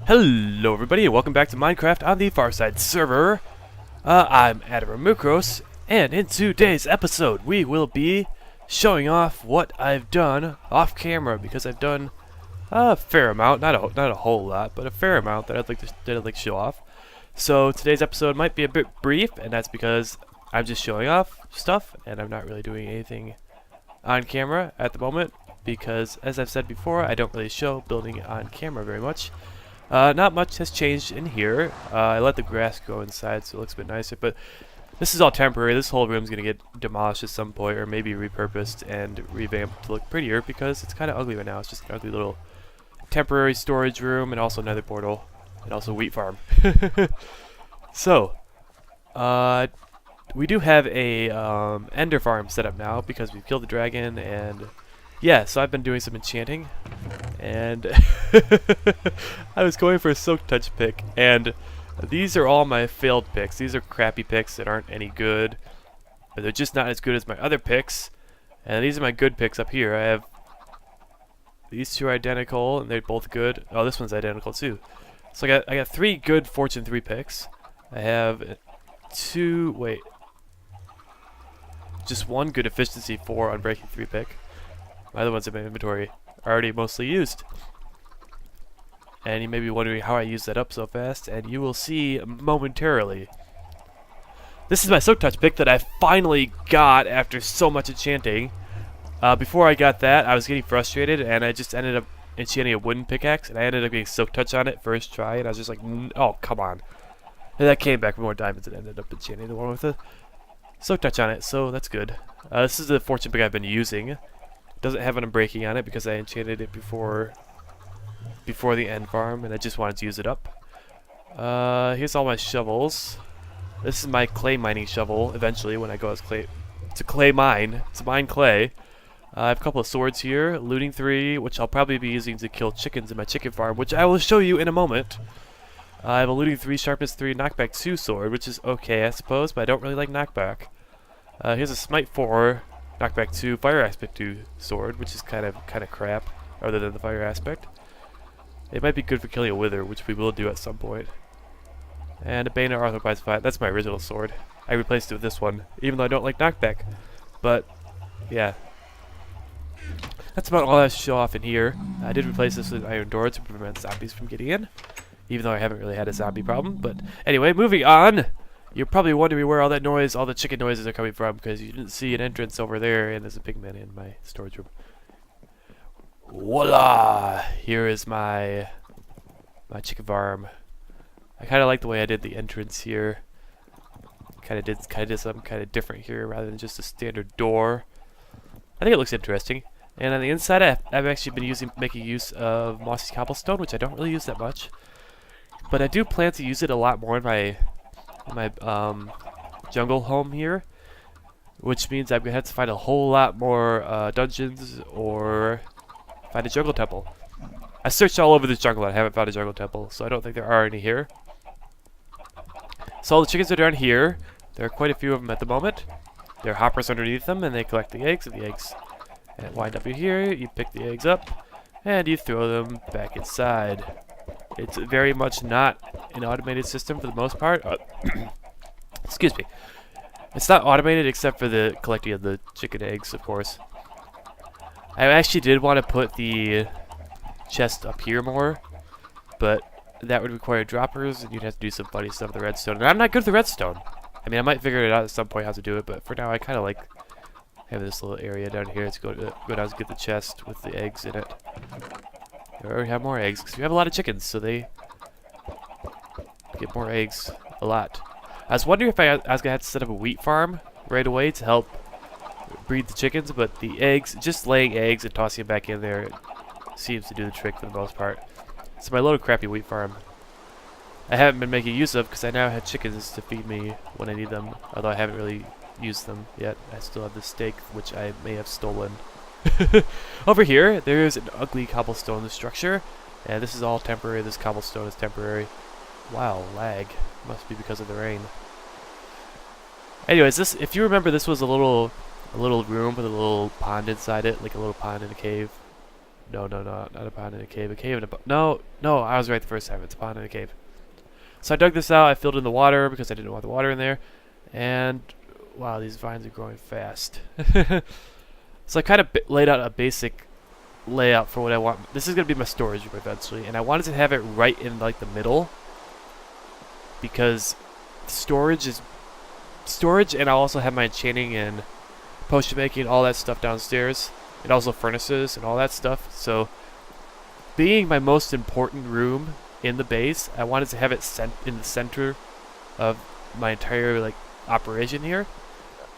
Hello everybody and welcome back to Minecraft on the Farside server. I'm Adamamukros, and in today's episode we will be showing off what I've done off camera, because I've done a fair amount, not a whole lot, but a fair amount that I'd like to show off. So today's episode might be a bit brief, and that's because I'm just showing off stuff and I'm not really doing anything on camera at the moment, because as I've said before, I don't really show building on camera very much. Not much has changed in here. I let the grass grow inside so it looks a bit nicer, but this is all temporary. This whole room's going to get demolished at some point, or maybe repurposed and revamped to look prettier, because it's kind of ugly right now. It's just an ugly little temporary storage room, and also another portal, and also wheat farm. So, we do have a ender farm set up now, because we've killed the dragon, and yeah, so I've been doing some enchanting, and I was going for a Silk Touch pick, and these are all my failed picks. These are crappy picks that aren't any good, but they're just not as good as my other picks, and these are my good picks up here. I have these two are identical, and they're both good. Oh, this one's identical too. So I got 3 good Fortune 3 picks. I have just 1 good Efficiency 4 Unbreaking 3 pick. My other ones in my inventory are already mostly used. And you may be wondering how I use that up so fast, and you will see momentarily. This is my Silk Touch pick that I finally got after so much enchanting. Before I got that, I was getting frustrated, and I just ended up enchanting a wooden pickaxe, and I ended up getting Silk Touch on it first try, and I was just like, oh, come on. And that came back with more diamonds, and ended up enchanting the one with the Silk Touch on it, so that's good. This is the fortune pick I've been using. Doesn't have an unbreaking on it because I enchanted it before the end farm, and I just wanted to use it up. Here's all my shovels. This is my clay mining shovel. Eventually, when I go to mine clay. I have a couple of swords here, looting 3, which I'll probably be using to kill chickens in my chicken farm, which I will show you in a moment. I have a looting 3, sharpness 3, knockback 2 sword, which is okay, I suppose, but I don't really like knockback. Here's a smite 4. Knockback 2, fire aspect 2 sword, which is kind of crap, other than the fire aspect. It might be good for killing a wither, which we will do at some point. And a bane of arthropod 5. That's my original sword. I replaced it with this one, even though I don't like knockback. But yeah, that's about all I have to show off in here. I did replace this with iron door to prevent zombies from getting in, even though I haven't really had a zombie problem. But anyway, moving on. You're probably wondering where all that noise, all the chicken noises are coming from, because you didn't see an entrance over there, and there's a pigman in my storage room. Voila! Here is my chicken farm. I kind of like the way I did the entrance here. Kind of did something kind of different here, rather than just a standard door. I think it looks interesting. And on the inside, I've actually been making use of mossy cobblestone, which I don't really use that much, but I do plan to use it a lot more in my jungle home here, which means I'm gonna have to find a whole lot more dungeons or find a jungle temple. I searched all over this jungle and I haven't found a jungle temple, so I don't think there are any here. So all the chickens are down here. There are quite a few of them at the moment. There are hoppers underneath them, and they collect the eggs, and the eggs wind up in here. You pick the eggs up and you throw them back inside. It's very much not an automated system for the most part. Excuse me. It's not automated except for the collecting of the chicken eggs, of course. I actually did want to put the chest up here more, but that would require droppers, and you'd have to do some funny stuff with the redstone. And I'm not good with the redstone. I mean, I might figure it out at some point how to do it, but for now I kind of like having this little area down here to go down to get the chest with the eggs in it. We already have more eggs, because we have a lot of chickens, so they get more eggs a lot. I was wondering if I was going to have to set up a wheat farm right away to help breed the chickens, but the eggs, just laying eggs and tossing them back in there, seems to do the trick for the most part. So my little crappy wheat farm I haven't been making use of, because I now have chickens to feed me when I need them, although I haven't really used them yet. I still have the steak, which I may have stolen. Over here, there is an ugly cobblestone structure, and this is all temporary. This cobblestone is temporary. Wow, lag. Must be because of the rain. Anyways, this, if you remember, this was a little room with a little pond inside it, like a little pond in a cave. No, no, no, not a pond in a cave. A cave in a no, no, I was right the first time. It's a pond in a cave. So I dug this out. I filled in the water because I didn't want the water in there. And wow, these vines are growing fast. So I kind of laid out a basic layout for what I want. This is going to be my storage room eventually, and I wanted to have it right in like the middle because storage is storage, and I'll also have my enchanting and potion making, all that stuff downstairs, and also furnaces and all that stuff. So being my most important room in the base, I wanted to have it in the center of my entire like operation here.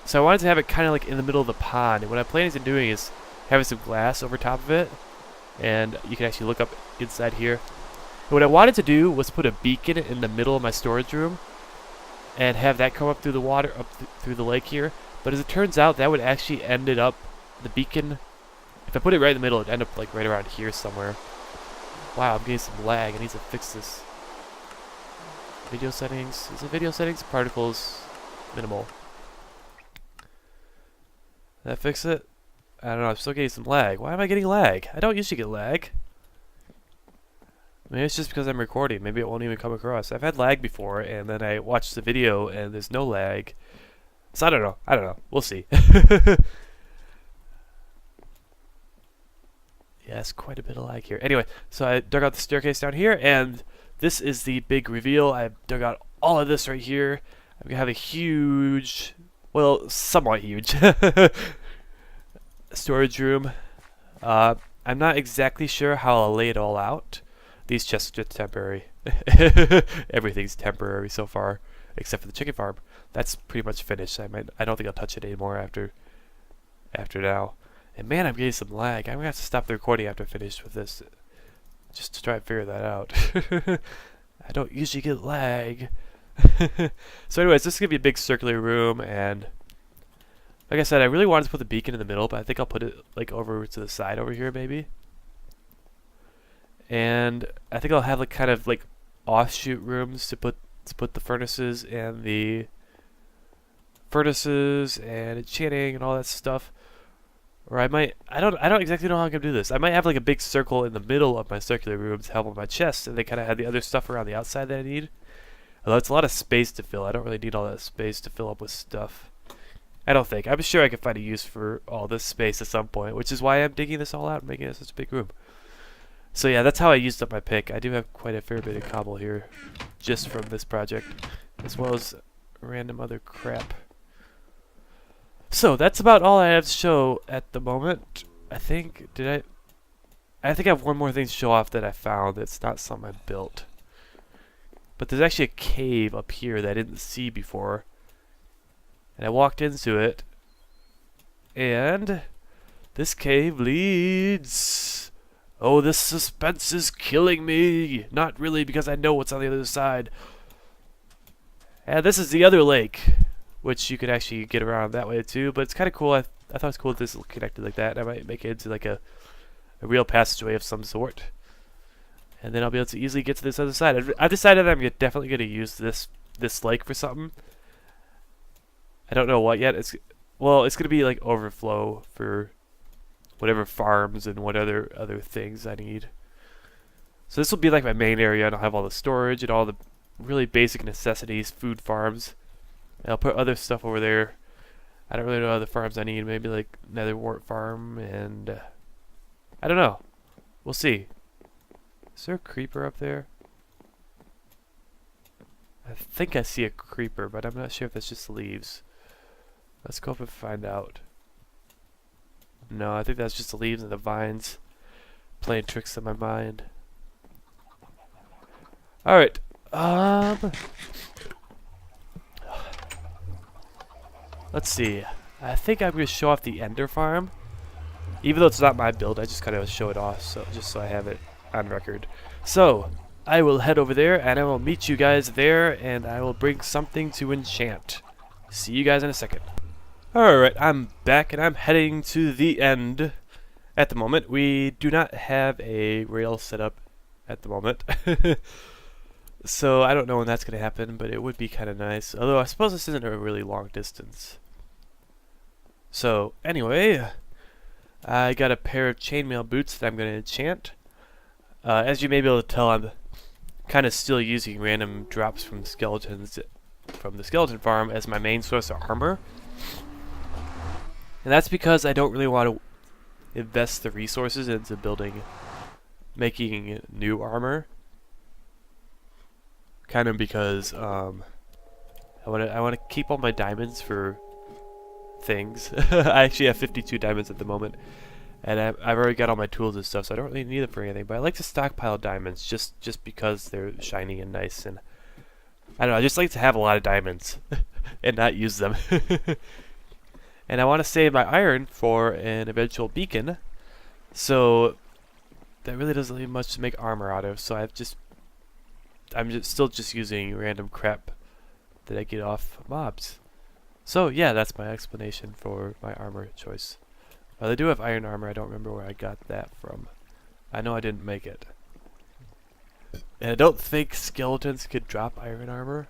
So I wanted to have it kind of like in the middle of the pond, and what I'm planning on doing is having some glass over top of it, and you can actually look up inside here. And what I wanted to do was put a beacon in the middle of my storage room and have that come up through the water, through the lake here. But as it turns out, that would actually ended up, the beacon, if I put it right in the middle, it'd end up like right around here somewhere. Wow, I'm getting some lag. I need to fix this. Video settings. Is it video settings? Particles. Minimal. Did that fix it? I don't know. I'm still getting some lag. Why am I getting lag? I don't usually get lag. Maybe it's just because I'm recording. Maybe it won't even come across. I've had lag before, and then I watched the video, and there's no lag. So I don't know. I don't know. We'll see. Yes, quite a bit of lag here. Anyway, so I dug out the staircase down here, and this is the big reveal. I dug out all of this right here. I'm gonna have a huge, well, somewhat huge storage room. I'm not exactly sure how I'll lay it all out. These chests are just temporary. Everything's temporary so far, except for the chicken farm. That's pretty much finished. I don't think I'll touch it anymore after now. And man, I'm getting some lag. I'm gonna have to stop the recording after I finish with this, just to try and figure that out. I don't usually get lag. So anyways, this is gonna be a big circular room, and like I said, I really wanted to put the beacon in the middle, but I think I'll put it like over to the side over here maybe. And I think I'll have like kind of like offshoot rooms to put the furnaces and enchanting and all that stuff. Or I don't exactly know how I'm gonna do this. I might have like a big circle in the middle of my circular room to help with my chest, and they kind of have the other stuff around the outside that I need. Although it's a lot of space to fill. I don't really need all that space to fill up with stuff. I don't think. I'm sure I could find a use for all this space at some point, which is why I'm digging this all out and making it such a big room. So yeah, that's how I used up my pick. I do have quite a fair bit of cobble here, just from this project, as well as random other crap. So that's about all I have to show at the moment. I think I think I have one more thing to show off that I found. It's not something I built, but there's actually a cave up here that I didn't see before, and I walked into it, and this cave leads. Oh, this suspense is killing me. Not really, because I know what's on the other side. And this is the other lake, which you could actually get around that way too, but it's kind of cool. I thought it was cool that this is connected like that. I might make it into like a real passageway of some sort, and then I'll be able to easily get to this other side. I've decided I'm definitely going to use this lake for something. I don't know what yet. It's going to be like overflow for whatever farms and what other things I need. So this will be like my main area, and I'll have all the storage and all the really basic necessities, food farms. And I'll put other stuff over there. I don't really know other farms I need. Maybe like nether wart farm, and I don't know. We'll see. Is there a creeper up there? I think I see a creeper, but I'm not sure if that's just leaves. Let's go up and find out. No, I think that's just the leaves and the vines playing tricks on my mind. Alright. Let's see. I think I'm going to show off the ender farm. Even though it's not my build, I just kind of show it off, so just so I have it on record. So, I will head over there, and I will meet you guys there, and I will bring something to enchant. See you guys in a second. Alright, I'm back, and I'm heading to the end. At the moment, we do not have a rail set up at the moment. So, I don't know when that's going to happen, but it would be kind of nice. Although, I suppose this isn't a really long distance. So, anyway, I got a pair of chainmail boots that I'm going to enchant. As you may be able to tell, I'm kind of still using random drops from skeletons from the skeleton farm as my main source of armor. And that's because I don't really want to invest the resources into making new armor. Kind of because I want to keep all my diamonds for things. I actually have 52 diamonds at the moment, and I've already got all my tools and stuff, so I don't really need them for anything. But I like to stockpile diamonds just because they're shiny and nice, and I don't know. I just like to have a lot of diamonds and not use them. And I want to save my iron for an eventual beacon, so that really doesn't leave much to make armor out of. So I'm still just using random crap that I get off mobs. So yeah, that's my explanation for my armor choice. They do have iron armor. I don't remember where I got that from. I know I didn't make it. And I don't think skeletons could drop iron armor.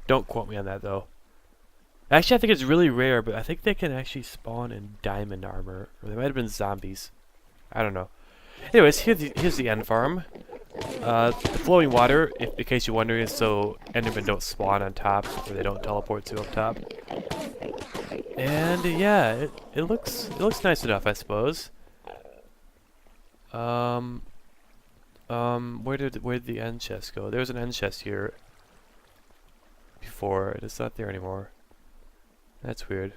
Don't quote me on that though. Actually, I think it's really rare, but I think they can actually spawn in diamond armor. Or they might have been zombies. I don't know. Anyways, here's the end farm. The flowing water, in case you're wondering, is so endermen don't spawn on top, or they don't teleport to up top. And yeah, it looks nice enough, I suppose. Where did the end chest go? There was an end chest here before, and it's not there anymore. That's weird.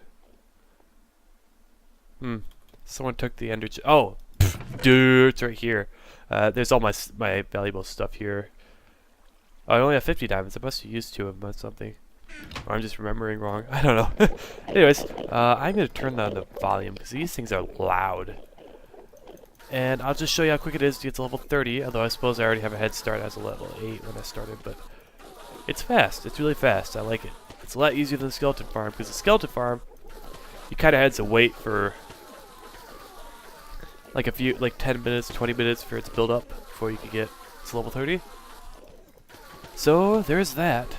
Someone took the ender chest. Oh, dude, it's right here. There's all my valuable stuff here. Oh, I only have 50 diamonds. I must have used 2 of them or something. Or I'm just remembering wrong. I don't know. Anyways, I'm going to turn down the volume because these things are loud. And I'll just show you how quick it is to get to level 30, although I suppose I already have a head start as a level 8 when I started, but it's fast. It's really fast. I like it. It's a lot easier than the skeleton farm, because the skeleton farm, you kind of had to wait for like 10 minutes, 20 minutes for it to build up before you could get to level 30. So there's that.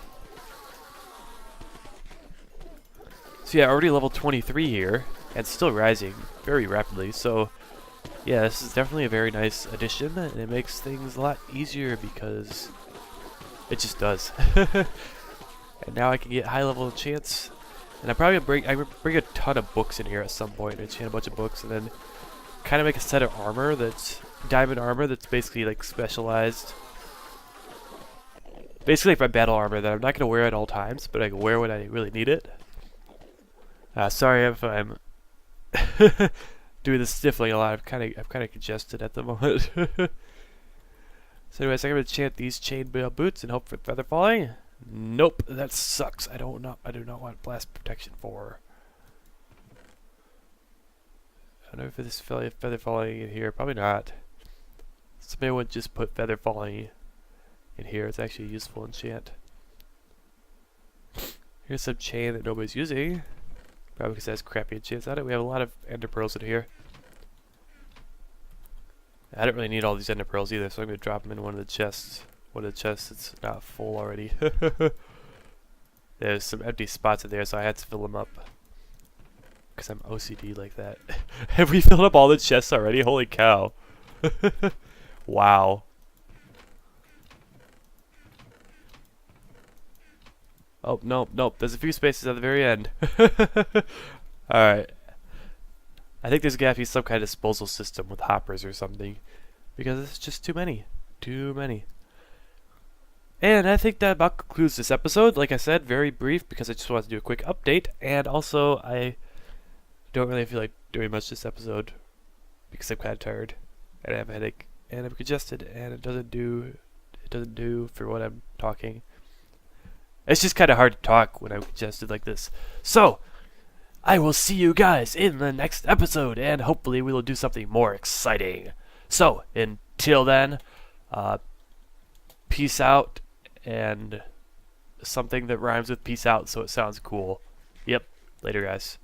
So yeah, already level 23 here, and still rising very rapidly. So yeah, this is definitely a very nice addition, and it makes things a lot easier because it just does. And now I can get high level enchants, and I'm gonna bring a ton of books in here at some point, enchant a bunch of books, and then kind of make a set of armor that's diamond armor that's basically like specialized. Basically like my battle armor that I'm not gonna wear at all times, but I can wear when I really need it. Sorry if I'm doing the sniffling a lot. I'm kind of congested at the moment. So anyways, I'm gonna enchant these chainmail boots and hope for feather falling. Nope, that sucks. I do not want blast protection 4. I don't know if there's feather falling in here. Probably not. Somebody would just put feather falling in here. It's actually a useful enchant. Here's some chain that nobody's using. Probably because it has crappy enchants on it. We have a lot of ender pearls in here. I don't really need all these ender pearls either, so I'm going to drop them in one of the chests. One of the chests that's not full already. There's some empty spots in there, so I had to fill them up. Because I'm OCD like that. Have we filled up all the chests already? Holy cow. Wow. Oh, nope. There's a few spaces at the very end. Alright. I think there's gotta be some kind of disposal system with hoppers or something. Because it's just too many. Too many. And I think that about concludes this episode. Like I said, very brief because I just wanted to do a quick update. And also, I don't really feel like doing much this episode because I'm kind of tired. And I have a headache. And I'm congested. And it doesn't do for what I'm talking. It's just kind of hard to talk when I'm congested like this. So, I will see you guys in the next episode. And hopefully we will do something more exciting. So, until then, peace out. And something that rhymes with peace out so it sounds cool. Yep. Later, guys.